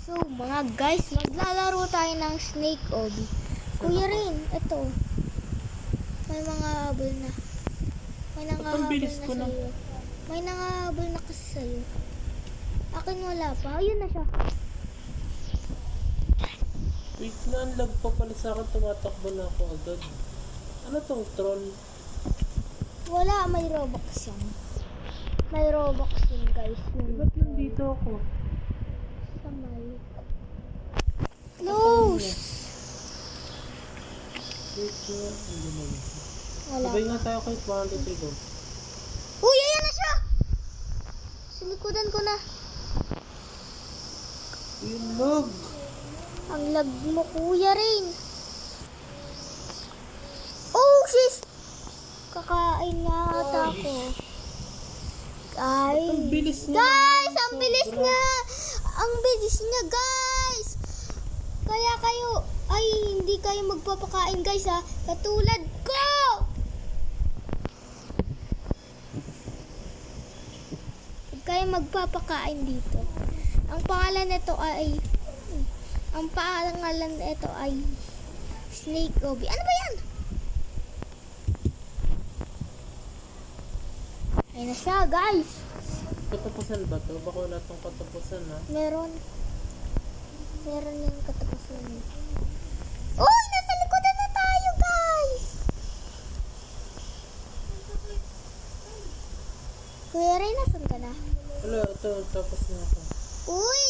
So, mga guys, maglalaro tayo ng Snake Obby. Kuya rin, ito. May mga habol na. May nangahabol na sa'yo. May nangahabol na kasi sa'yo. Akin wala pa. Ayun na siya. Wait na, ang lag pa pala sa akin. Tumatakbo na ako agad. Ano tong troll? Wala, may Robux yan. May Robux yun, guys. Ba't nandito ako? Sa may... Close! Wait na, hindi mo. Wala. Sabay nga tayo kay 200 go. Uy, ayan na siya! Sinikudan ko na. Yung lag! Ang lag mo, kuya rin. Oh, sis! Kakain nga ata ako. Guys! Ang bilis niya. Guys! Ang Sobra. bilis niya! Ang bilis niya, guys! Kaya kayo, ay hindi kayo magpapakain, guys, ha? Katulad ko! Huwag kayo magpapakain dito. Ang pangalan nito ay... Ang pangalan nito ay... Snake Obby. Ano ba yan? Ayun na siya, guys! Katapusan ba to? Baka wala tong katapusan ha? Meron. Meron yung katapusan. Uy! Nasa likodan na tayo, guys! Kuya Ray, nasan ka na? Wala, ito. Tapos na ako. Uy!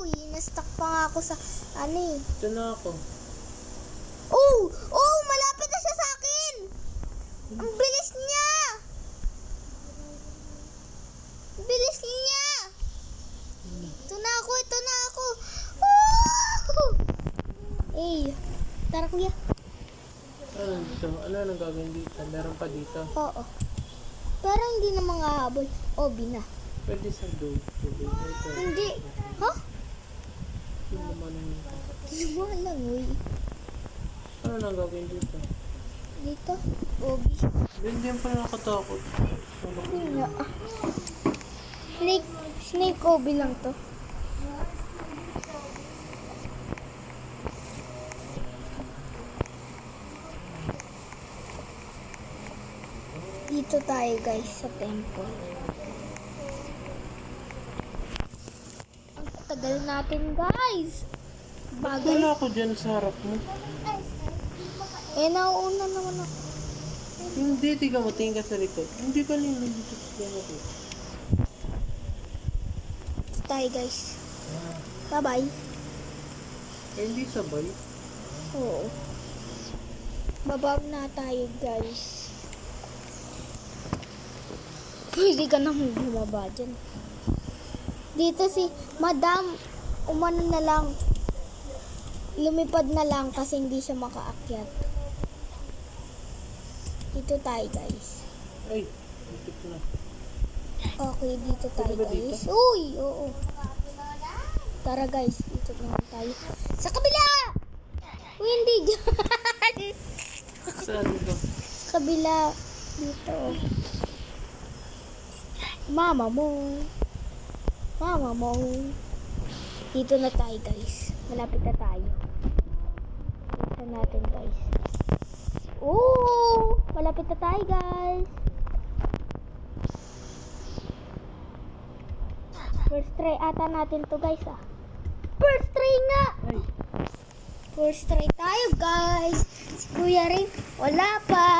Uy! Na-stuck pa nga ako sa... Ano eh? Ito na ako. Oh! Oh! Malapit na siya sa akin! Ang bilis niya! Ang bilis niya! Ito na ako! Ito na ako! Oh! Eh! Tara, kuya. Ano dito? Ano nang gagawin dito? Meron pa dito. Oo. Pero hindi na mga habol. Obby na. Pwede sa dude. Hindi. Ha? Yung naman yung... Luma lang, uy. Ano nang gagawin dito? Dito. Obby. Hindi yan pala nakatakot. Yun nga. Snake Obby lang to. Dito tayo, guys, sa temple. Ang tagal natin, guys. Bagal Bagal. na ako dyan sa harap mo. Eh, nauuna naman ako. Hindi, tiga mo. Tingin ka sa likod. Hindi ka nila dito sa ako. Dito tayo, guys. Bye-bye. Eh, hindi sabay. Oo. Babab na tayo, guys. Pwede ka nang bumaba dyan. Dito si Madam, umano na lang. Lumipad na lang kasi hindi siya makaakyat. Dito tayo, guys. Ay, dito na. Okay, dito tayo, Pwede ba guys. dito? Uy, oo. Tara, guys. Dito naman tayo. Sa kabila! Uy, hindi dyan. Saan ba? Sa kabila. Dito. Mama mo. Mama mo. Dito na tayo, guys. Malapit na tayo. Dito natin, guys. Oo! Malapit na tayo, guys. First try ata natin to, guys, ah. First try nga! Ay, First try tayo, guys. Si Kuya rin, wala pa.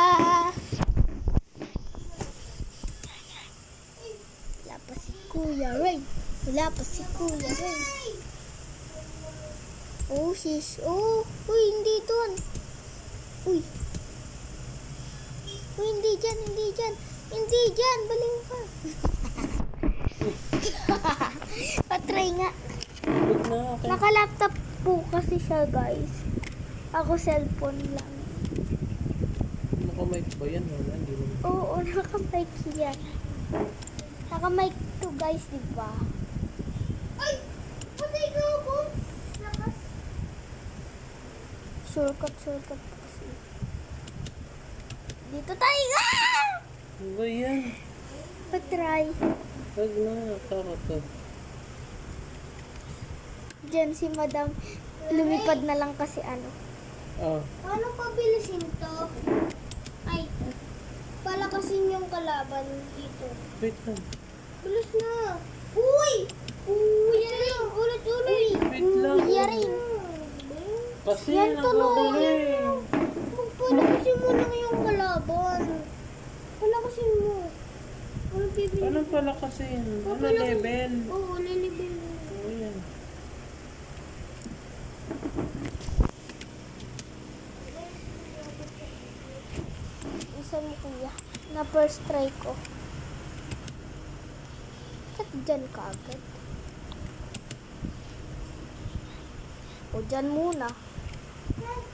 Wala pa si Kuya Ray. Wala pa si Kuya Ray. Oh, sis. Oh, uy, hindi doon. Uy. Uy, hindi dyan, hindi dyan. Hindi dyan, baling ka. Patry nga. wag na. Okay. Naka-laptop po kasi siya, guys. Ako cellphone lang. Naka-mic ba yan? Wala, hindi naman. Oo, naka-mic yan. Naka-mic to, guys, di ba? Ay! Patay ka ako! Shortcut kasi. Dito tayo! Ah! Ano ba yan? Patry. Wag na, takot ka. Diyan si Madam. Lumipad na lang kasi ano. Oh. Paano pabilisin to? Ay, palakasin yung kalaban dito. Wait lang. Bilis na. Uy! Uy, yaring. Ulit. Wait lang. Yaring. Kasi Yan tuloy. nagagaling. Palakasin mo lang yung kalaban. Palakasin mo. Ano bibili? Paano pala kasi? Ano level? Oo, lilibin. Oh, yan. Isa mo kuya. Na first try ko. Ba't dyan ka agad? O dyan muna.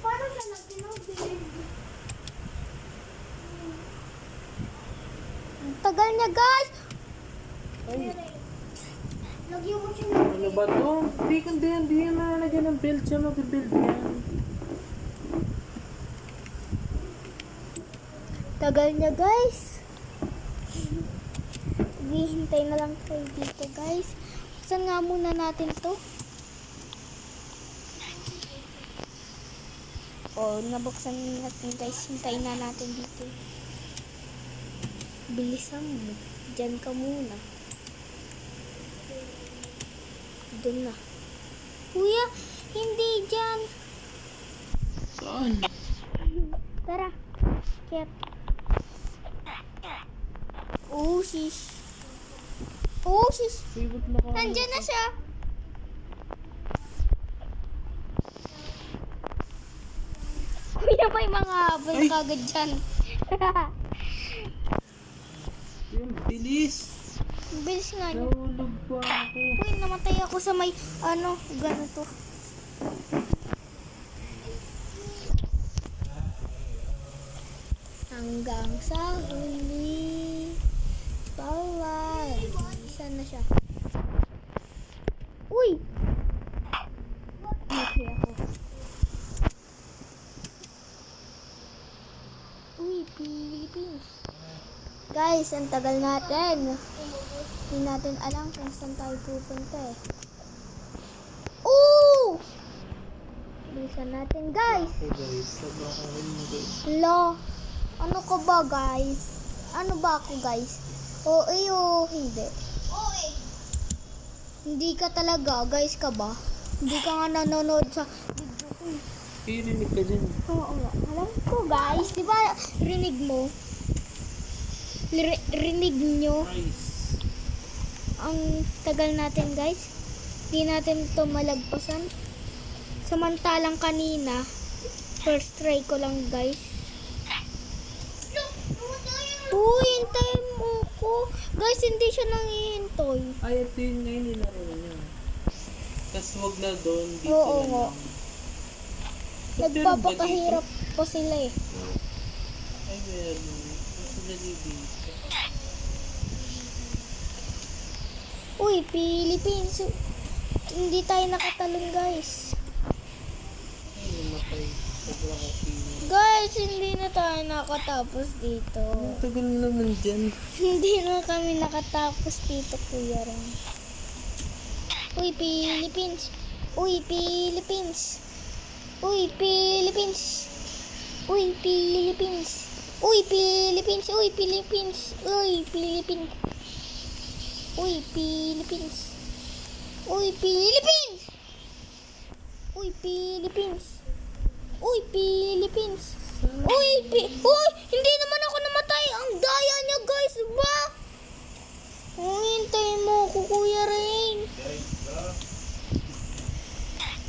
Paano siya nag-build? Ang tagal niya guys! Ay, Lagyan mo siya ng ano ba to? Hindi yan nalagyan ng build siya. Mag-build yan. tagal niya guys. Hihintay na lang tayo dito guys. Saan nga muna natin to? O, nabuksan natin guys. Hintayin na natin dito. Bilisan mo. Diyan ka muna. Doon na. Kuya, hindi dyan. Saan? Tara. Kit. Oh, sis. Oh, sis. Favorite na ka. Nandyan na siya. Kuya, may mga habol Ay! kagad dyan. Yung bilis. Bilis nga niya. Nahulog pa ako. Uy, namatay ako sa may, ano, ganito. Hanggang sa huli. Bawal. Saan na siya? Uy! Okay ako. Uy, Philippines. Guys, ang tagal natin. Hindi natin alam kung saan tayo pupunta eh. Oo! Bilisan natin guys. Ako guys. Sobrang kahil mo guys. Lo, ano ka ba guys? Ano ba ako guys? O hindi. Hindi ka talaga, guys ka ba? Hindi ka nga nanonood sa video ko. Pirinig ka dyan. Oo nga. Alam ko guys, di ba rinig mo? Rinig nyo? Nice. Ang tagal natin guys. Hindi natin ito malagpasan. Samantalang kanina, first try ko lang guys. Uy, hintayin mo ko. Guys, hindi siya nangihintay. Ay, ito yun ngayon nilaro niya. Tapos wag na doon. Dito Oo na nga. lang. Ba't meron ba Nagpapakahirap pa sila eh. dito? Ay, meron. Nasa dito. Uy, Philippines. Hindi tayo nakatalon guys. Ay, namatay. Sobrang okay. Guys, hindi na tayo nakatapos dito. Ang tagal naman dyan. Hindi na kami nakatapos dito, Kuya Ren. Uy, Philippines. Uy, Philippines. Uy, Philippines. Uy, Philippines. Uy, Philippines. Uy, Philippines. Uy, Philippines. Uy, Philippines. Uy, Philippines. Uy, Philippines. Uy, Philippines. Uy, hindi naman ako namatay. Ang daya niya, guys, ba? Hintayin mo ako, Kuya Rain.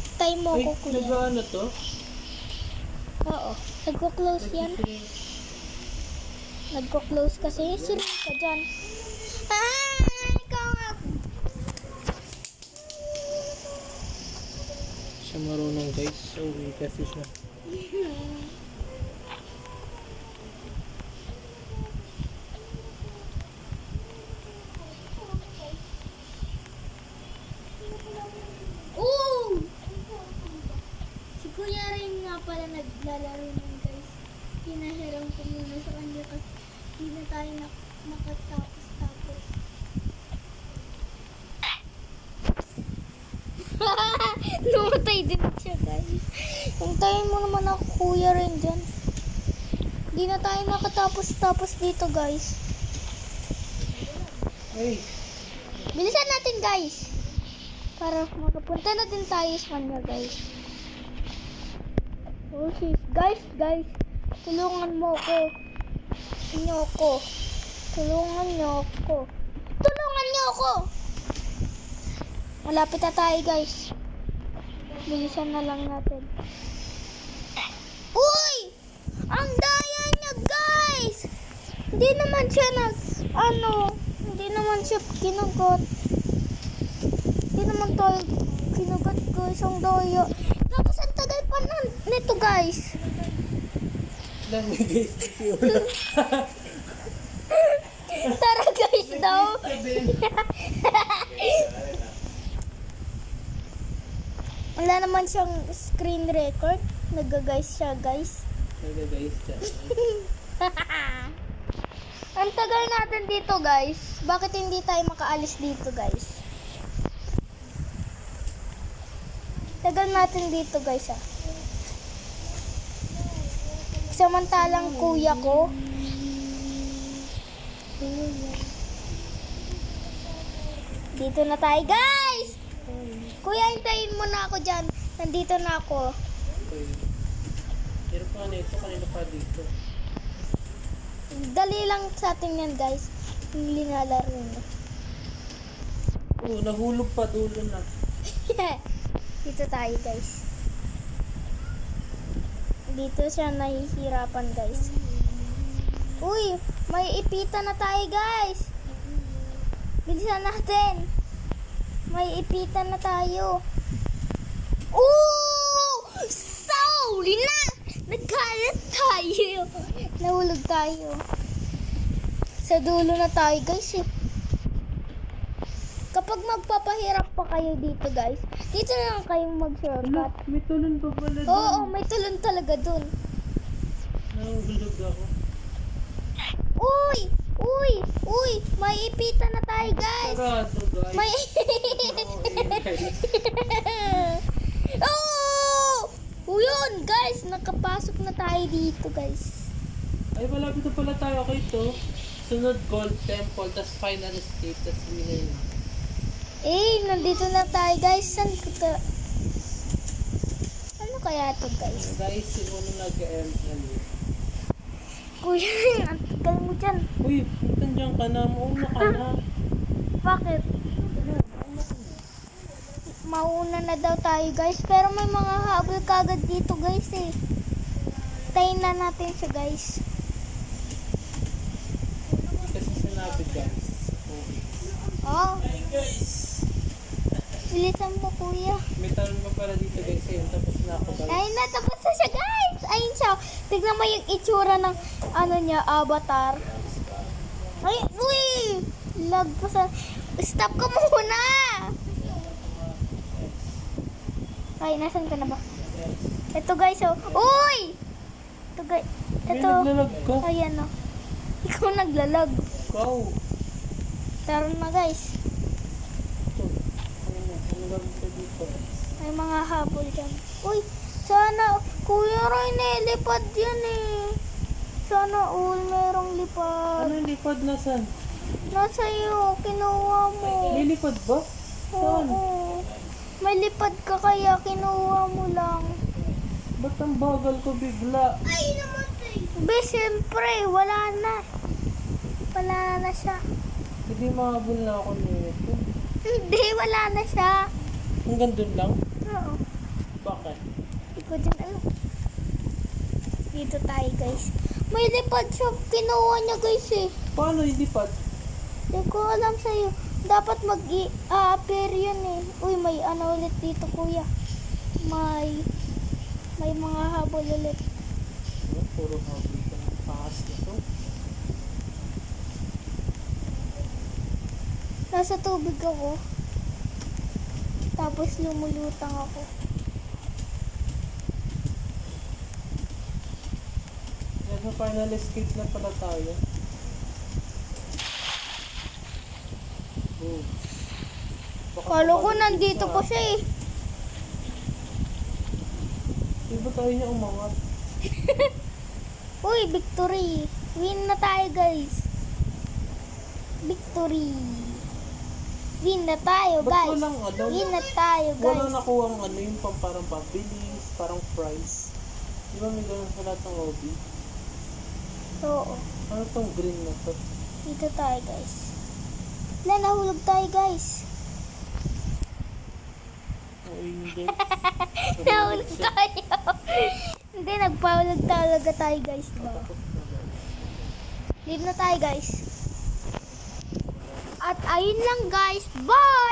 Hintayin mo Ay, ako, Kuya. nag-ano to? Oo. Nagko-close yan. Nagko-close kasi. Sino ka dyan? Ikaw nga. Siya marunong guys. So, kasi siya. Oh! Si Kuya Rin nga pala naglalaro nun guys. Pinahiram ko muna sa kanya kasi hindi na tayo makatapos-tapos. Namatay din siya, guys. Hintayin mo naman ako, Kuya Ren, dyan. Di na tayo nakatapos-tapos dito, guys. Ay, Bilisan natin, guys. Para makapunta na din tayo sa kanya, guys. Oh, sis. Guys. Tulungan mo ako. Tulungan niyo ako. Malapit na tayo, guys. Bilisan na lang natin. Uy! Ang daya niya, guys! Hindi naman siya hindi naman siya kinugot. Hindi naman tayo kinugot, guys. Ang daya. Tapos ang tagal pa nito, guys. dami guys. Tara, guys, daw. Wala naman siyang screen record. Nag-guys siya, guys. Nag-guys siya. Ang tagal natin dito, guys. Bakit hindi tayo makaalis dito, guys? Tagal natin dito, guys, ah. Samantalang kuya ko. Dito na tayo, guys! Kuya, hintayin mo na ako dyan. Nandito na ako. Okay. Pero pa na ito, kanina pa dito. Dali lang sa atin yan, guys. Yung linalaro mo. Oo, nahulog pa dulo na. Dito tayo, guys. Dito siya nahihirapan, guys. Uy, may ipitan na tayo, guys. Bilisan natin. May ipitan na tayo. Oh! Sauli na! Nagkalat tayo. Nahulog tayo. Sa dulo na tayo, guys, eh. Kapag magpapahirap pa kayo dito, guys, dito na lang kayong mag-shortcut. May tulon pa pala doon. Oo, may tulon talaga dun. Nahulog ako. Uy! May ipitan na tayo, guys. Sarado guys. May... Oh! Yun, guys. Nakapasok na tayo dito, guys. Ay, malapit na pala tayo kay ito. Sunod Gold Temple, tas Final Escape, tas winner na. Nandito na tayo, guys. Saan ko to? Ano kaya to, guys? Guys, sino nag-ML? Kuya, ang tagal mo dyan. Uy, nandiyan ka na. Mauna ka na. Bakit? Mauna na daw tayo, guys. Pero may mga habol kagad dito, guys, eh. Tayin na natin siya, guys. Kasi sinabi guys. Oh, Hey guys! bilisan mo, kuya. May talon pa pala dito guys. Ayun, tapos na ako guys. Ayun na, tapos na siya, guys. Ayun siya. Tignan mo yung itsura ng, avatar. Ay, uy! Lag pa sa... Stop ka muna! Ay, nasan ka na ba? Ito, guys, oh. Uy! Ito, guys. May Ito. naglalag ka. Ayan, oh. Ikaw naglalag. Ikaw. Tara na, guys. Ito. Ano gagawin ka dito? May mga habol dyan. Uy, sana, Kuya Ray, nilipad yan eh. Sana all merong lipad. Ano yung lipad na saan? Nasa iyo, kinuha mo. May lipad ba? Saan? Oo. May lipad ka kaya kinuha mo lang. Ba't ang bagal ko bigla? Ay, namatay. Be, siyempre, wala na. Wala na siya. Hindi makabul na ako nito. Hindi, wala na siya. Hanggang dun lang? Oo. Bakit? Hindi ko din alam. Dito tayo, guys. May lipad siya. Kinuha niya, guys, eh. Paano yung lipad? Hindi ko alam sa'yo. Dapat mag-appear yun, eh. Uy, may ano ulit dito, kuya. May mga habol ulit. Ano? Puro habol ka ng pakas na to. Nasa tubig ako. Tapos lumulutang ako. Nasa final escape na pala tayo. Oh. Baka Kala ko mabalik nandito ka. pa siya, eh. Di ba tayo niya umangat? Uy, victory. Win na tayo, guys. Victory. Win na tayo, Ba't guys. walang ano? Win na tayo, Walang guys. nakuha ang ano yung parang pabilis, parang price. Di ba may ganun sa lahat ng hobby? Oo. Ano tong green na to? Dito tayo, guys. Wala, nahulog tayo, guys. Oh, hindi. Nahulog tayo. Hindi, nagpahulog talaga tayo, guys. Tapos na guys. Leave na tayo, guys. At ayun lang, guys. Bye!